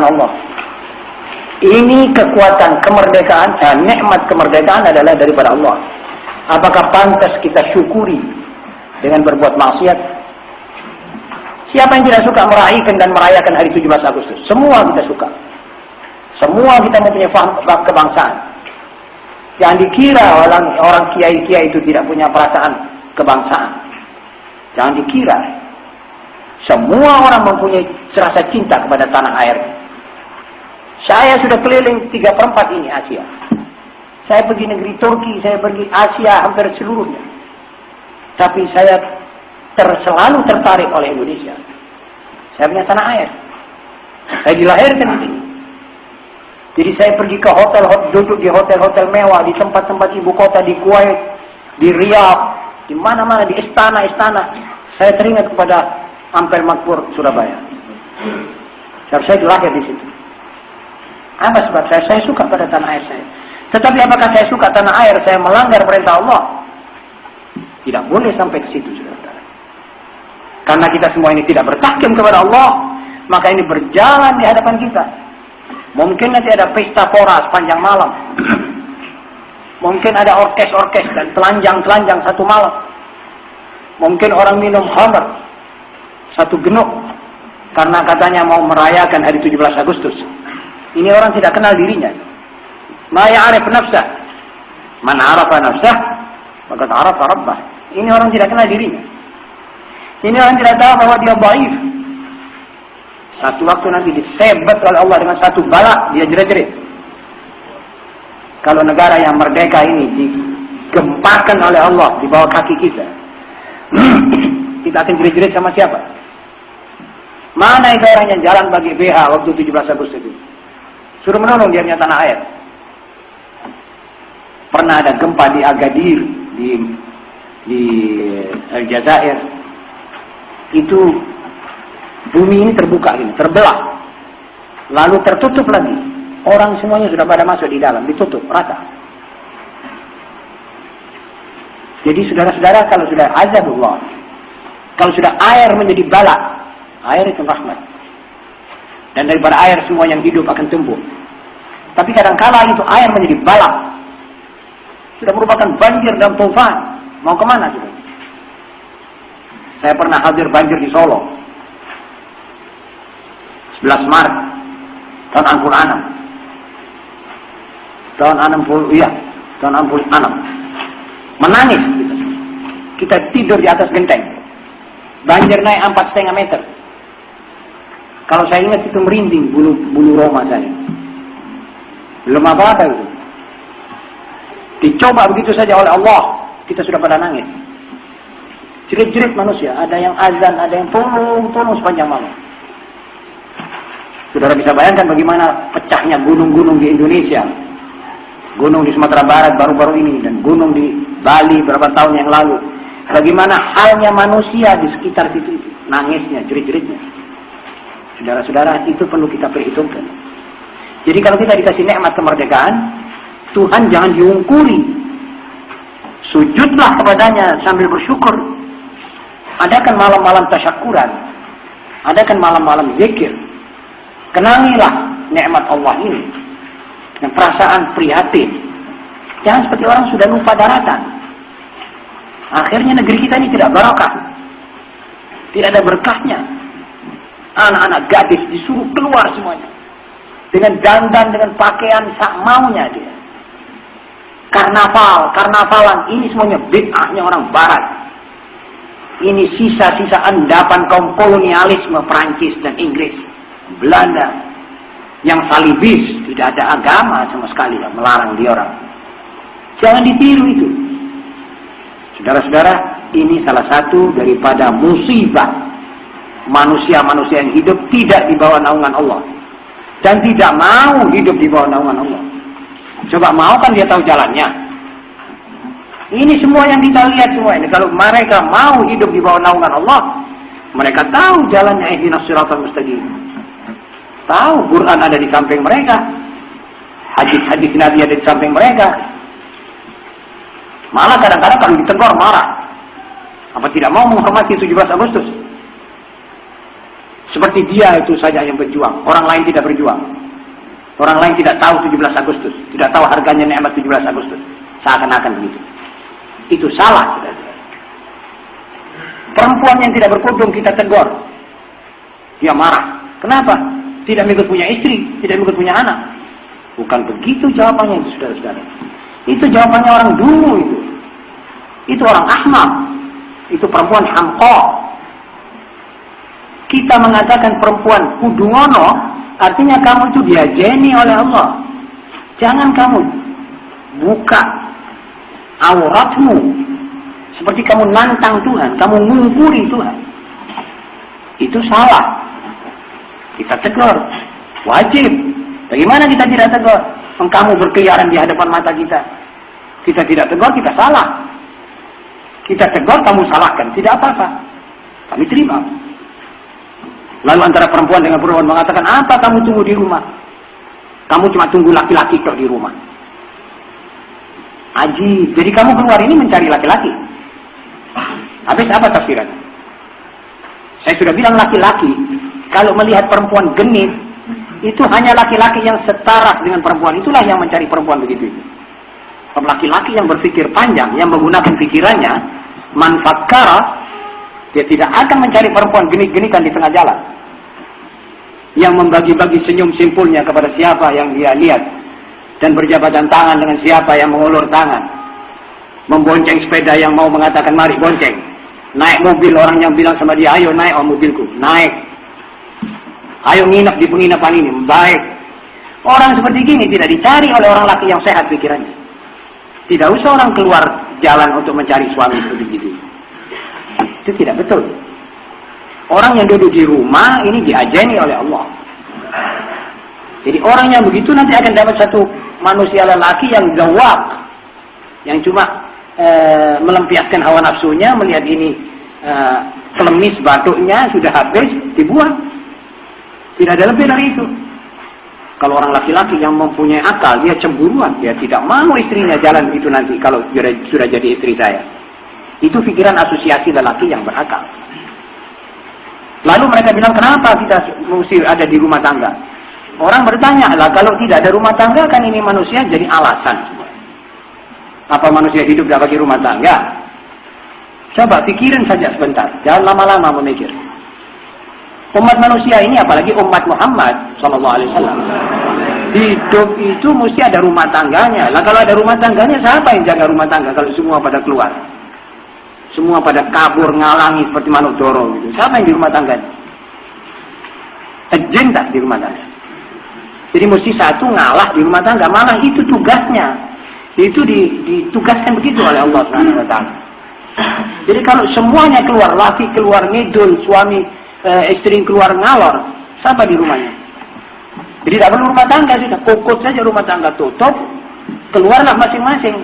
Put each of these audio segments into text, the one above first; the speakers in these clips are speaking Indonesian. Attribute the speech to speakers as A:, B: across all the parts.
A: Allah. Ini kekuatan kemerdekaan, nikmat kemerdekaan adalah daripada Allah. Apakah pantas kita syukuri dengan berbuat maksiat? Siapa yang tidak suka meraihkan dan merayakan hari 17 Agustus? Semua kita suka. Semua kita mempunyai kebangsaan. Jangan dikira orang kiai-kiai itu tidak punya perasaan kebangsaan. Jangan dikira. Semua orang mempunyai rasa cinta kepada tanah air. Saya sudah keliling 3/4 ini Asia. Saya pergi negeri Turki, saya pergi Asia hampir seluruhnya. Tapi saya selalu tertarik oleh Indonesia. Saya punya tanah air. Saya dilahirkan di sini. Jadi saya pergi ke hotel, duduk di hotel-hotel mewah, di tempat-tempat ibu kota, di Kuwait, di Riyadh, di mana-mana, di istana-istana. Saya teringat kepada Ampel Makmur, Surabaya. Saya dilahir di situ. Apa sebab saya suka pada tanah air saya. Tetapi apakah saya suka tanah air, saya melanggar perintah Allah? Tidak boleh sampai ke situ, saudara. Karena kita semua ini tidak bertahkim kepada Allah, maka ini berjalan di hadapan kita. Mungkin nanti ada pesta pora sepanjang malam. Mungkin ada orkes-orkes dan telanjang-telanjang satu malam. Mungkin orang minum khamr satu genuk karena katanya mau merayakan hari 17 Agustus. Ini orang tidak kenal dirinya. Ma ya'rif nafsah. Man 'arafa nafsah, maka 'arafa rabbah. Ini orang tidak kenal dirinya. Ini orang tidak tahu bahwa dia dhaif. Satu waktu nanti disebet oleh Allah dengan satu bala, dia jerit-jerit. Kalau negara yang merdeka ini digempakan oleh Allah di bawah kaki kita, kita akan jerit-jerit sama siapa? Mana itu orang yang jalan bagi BH waktu 17 Agustus itu? Suruh menolong dia punya tanah air. Pernah ada gempa di Agadir, di Aljazair. Itu bumi ini terbuka gini, terbelah. Lalu tertutup lagi. Orang semuanya sudah pada masuk di dalam, ditutup rata. Jadi saudara-saudara, kalau sudah azabullah, kalau sudah air menjadi bala, air itu rahmat. Dan daripada air semua yang hidup akan tumbuh. Tapi kadang-kala itu air menjadi bala. Sudah merupakan banjir dan tufan. Mau kemana kita? Saya pernah hadir banjir di Solo. 11 Maret tahun 66. Tahun 60, iya, tahun 66. Menangis kita. Kita tidur di atas genteng. Banjir naik 4,5 meter. Kalau saya ingat itu merinding bulu roma saya. Belum apa-apa itu. Dicoba begitu saja oleh Allah, kita sudah pada nangis. Jerit-jerit manusia, ada yang azan, ada yang tolong sepanjang malam. Saudara bisa bayangkan bagaimana pecahnya gunung-gunung di Indonesia. Gunung di Sumatera Barat baru-baru ini, dan gunung di Bali beberapa tahun yang lalu. Bagaimana halnya manusia di sekitar situ, nangisnya, jerit-jeritnya. Saudara-saudara, itu perlu kita perhitungkan. Jadi kalau kita dikasih nikmat kemerdekaan, Tuhan jangan diungkuri. Sujudlah kepadanya sambil bersyukur. Adakan malam-malam tasyakuran. Adakan malam-malam zikir. Kenangilah nikmat Allah ini dengan perasaan prihatin. Jangan seperti orang sudah lupa daratan. Akhirnya negeri kita ini tidak barakah. Tidak ada berkahnya. Anak-anak gadis disuruh keluar semuanya. Dengan dandan, dengan pakaian sak maunya dia. Karnavalan, ini semuanya bid'ahnya orang barat. Ini sisa-sisa endapan kaum kolonialisme Prancis dan Inggris, Belanda, yang salibis, tidak ada agama sama sekali yang melarang dia orang. Jangan ditiru itu. Saudara-saudara, ini salah satu daripada musibah manusia-manusia yang hidup tidak di bawah naungan Allah dan tidak mau hidup di bawah naungan Allah. Coba mau kan dia tahu jalannya. Ini semua yang kita lihat semua ini. Kalau mereka mau hidup di bawah naungan Allah, mereka tahu jalannya ihdinas siratal mustaqim. Tahu Quran ada di samping mereka. Hadis-hadis Nabi ada di samping mereka. Malah kadang-kadang kalau ditegur marah. Apa tidak mau menghormati 17 Agustus? Seperti dia itu saja yang berjuang, orang lain tidak berjuang. Orang lain tidak tahu 17 Agustus, tidak tahu harganya nikmat 17 Agustus. Seakan-akan begitu. Itu salah. Perempuan yang tidak berkerudung kita tegur. Dia marah. Kenapa? Tidak ikut punya istri, tidak ikut punya anak. Bukan begitu jawabannya itu, saudara-saudara. Itu jawabannya orang dulu itu. Itu orang ahmak. Itu perempuan hamqa. Kita mengatakan perempuan kudungono, artinya kamu itu diajeni oleh Allah. Jangan kamu buka auratmu seperti kamu nantang Tuhan, kamu ngungkuri Tuhan. Itu salah. Kita tegur, wajib. Bagaimana kita tidak tegur? Kamu berkeliaran di hadapan mata kita. Kita tidak tegur, kita salah. Kita tegur, kamu salahkan, tidak apa-apa. Kami terima. Lalu antara perempuan dengan perempuan mengatakan, apa kamu tunggu di rumah? Kamu cuma tunggu laki-laki kok di rumah. Ajib. Jadi kamu keluar ini mencari laki-laki. Habis apa tafsirannya? Saya sudah bilang laki-laki. Kalau melihat perempuan genit, itu hanya laki-laki yang setara dengan perempuan. Itulah yang mencari perempuan begitu. Laki-laki yang berpikir panjang, yang menggunakan pikirannya, manfakkara, dia tidak akan mencari perempuan genit-genitan di tengah jalan. Yang membagi-bagi senyum simpulnya kepada siapa yang dia lihat. Dan berjabatan tangan dengan siapa yang mengulur tangan. Membonceng sepeda yang mau mengatakan mari bonceng. Naik mobil orang yang bilang sama dia, ayo naik mobilku. Naik. Ayo nginep di penginapan ini. Baik. Orang seperti gini tidak dicari oleh orang laki yang sehat pikirannya. Tidak usah orang keluar jalan untuk mencari suami seperti itu. Itu tidak betul. Orang yang duduk di rumah ini diajeni oleh Allah. Jadi orang yang begitu nanti akan dapat satu manusia lelaki yang zawak, yang cuma melampiaskan hawa nafsunya, melihat ini kelemis batuknya sudah habis, dibuang. Tidak ada lebih dari itu. Kalau orang laki-laki yang mempunyai akal, dia cemburuan, dia tidak mau istrinya jalan itu nanti kalau sudah jadi istri saya. Itu pikiran asosiasi lelaki yang berakal. Lalu mereka bilang, kenapa kita mesti ada di rumah tangga? Orang bertanya, lah kalau tidak ada rumah tangga kan ini manusia jadi alasan. Apa manusia hidup tidak bagi rumah tangga? Coba pikirin saja sebentar, jangan lama-lama memikir. Umat manusia ini, apalagi umat Muhammad SAW, hidup itu mesti ada rumah tangganya. Lah kalau ada rumah tangganya, siapa yang jaga rumah tangga kalau semua pada keluar? Semua pada kabur, ngalangi seperti manuk doro gitu. Siapa yang di rumah tangganya? Ejin tak di rumah tangga? Jadi mesti satu ngalah di rumah tangga. Malah itu tugasnya. Itu ditugaskan begitu oleh Allah SWT. Jadi kalau semuanya keluar, laki keluar ngidul, suami istri keluar ngalor, siapa di rumahnya? Jadi tidak perlu rumah tangga, sudah kokot saja rumah tangga tutup, keluarlah masing-masing.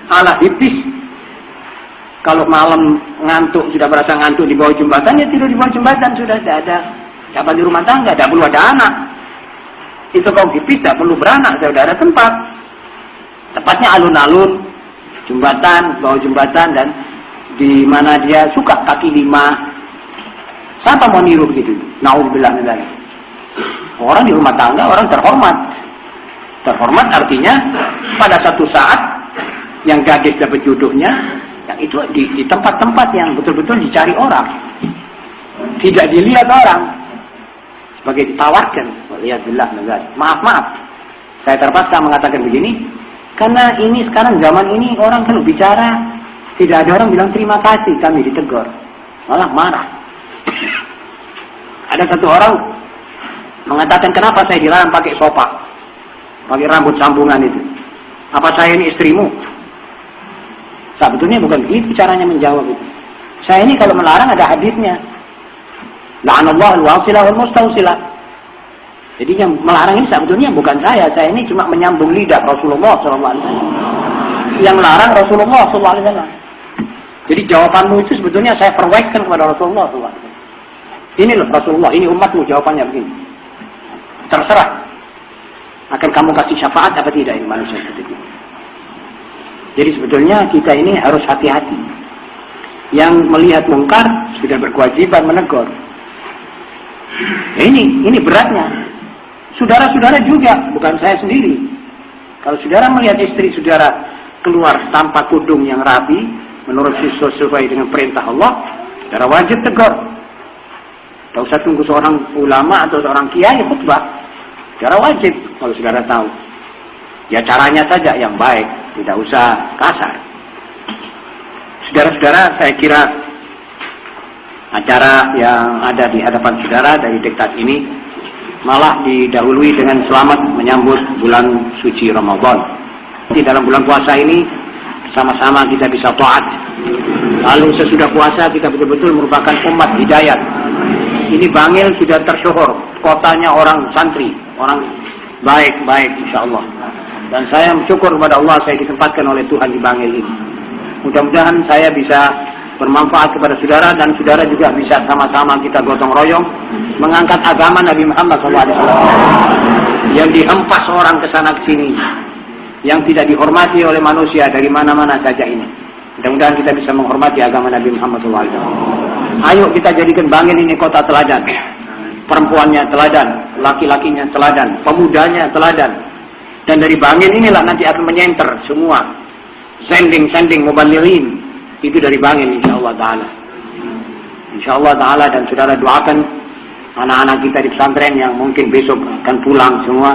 A: Alah hipis. Kalau malam ngantuk, sudah merasa ngantuk di bawah jembatan, ya tidur di bawah jembatan, sudah tidak ada. Siapa di rumah tangga, tidak perlu ada anak. Itu kau hipis, tidak perlu beranak, sudah ada tempat. Tepatnya alun-alun, jembatan, bawah jembatan, dan di mana dia suka kaki lima. Siapa mau niru begitu? Na'udzubillah min dzalik. Orang di rumah tangga, orang terhormat. Terhormat artinya pada satu saat yang gadis dapat jodohnya, yang itu di tempat-tempat yang betul-betul dicari orang. Tidak dilihat orang. Sebagai ditawarkan. Waliyadillah min dzalik. Maaf. Saya terpaksa mengatakan begini. Karena ini sekarang zaman ini orang kalau bicara, tidak ada orang bilang terima kasih, kami ditegur. Malah marah. Ada satu orang mengatakan, kenapa saya dilarang pakai sopak, pakai rambut sambungan itu? Apa saya ini istrimu? Sebetulnya bukan begitu caranya menjawab itu. Saya ini kalau melarang ada hadisnya. La'anallahu al-wasilah wal mustawsilah. Jadi yang melarang ini sebetulnya bukan saya. Saya ini cuma menyambung lidah Rasulullah SAW. Yang melarang Rasulullah SAW. Jadi jawabanmu itu sebetulnya saya perwaiskan kepada Rasulullah SAW. Ini loh Rasulullah, ini umatmu, jawabannya begini. Terserah. Akan kamu kasih syafaat apa tidak ini manusia seperti ini. Jadi sebetulnya kita ini harus hati-hati. Yang melihat mungkar sudah berkewajiban menegur. Ini beratnya. Saudara-saudara juga, bukan saya sendiri. Kalau saudara melihat istri saudara keluar tanpa kudung yang rapi, menurut sesuai dengan perintah Allah, saudara wajib tegur. Tidak usah tunggu seorang ulama atau seorang kiai khutbah. Saudara wajib kalau saudara tahu. Ya caranya saja yang baik, tidak usah kasar. Saudara-saudara, saya kira acara yang ada di hadapan saudara dari diktat ini malah didahului dengan selamat menyambut bulan suci Ramadan. Di dalam bulan puasa ini sama-sama kita bisa taat. Lalu sesudah puasa kita betul-betul merupakan umat hidayat. Ini Bangil sudah tersyuhur, kotanya orang santri, orang baik-baik insya Allah. Dan saya bersyukur kepada Allah saya ditempatkan oleh Tuhan di Bangil ini. Mudah-mudahan saya bisa bermanfaat kepada saudara dan saudara juga bisa sama-sama kita gotong royong mengangkat agama Nabi Muhammad SAW yang dihempas orang ke sana ke sini, yang tidak dihormati oleh manusia dari mana-mana saja ini. Mudah-mudahan kita bisa menghormati agama Nabi Muhammad SAW. Ayo kita jadikan Bangil ini kota teladan. Perempuannya teladan, laki-lakinya teladan, pemudanya teladan. Dan dari Bangil inilah nanti akan menyenter semua sending mubalighin itu dari Bangil insyaallah taala. Insyaallah taala, dan saudara doakan anak-anak kita di pesantren yang mungkin besok akan pulang semua.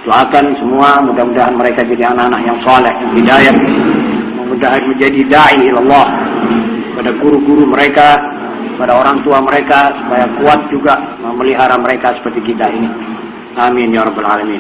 A: Doakan semua mudah-mudahan mereka jadi anak-anak yang saleh, yang hidayah, mudah-mudahan menjadi dai ilallah pada guru-guru mereka, pada orang tua mereka, supaya kuat juga memelihara mereka seperti kita ini. Amin ya rabbal alamin.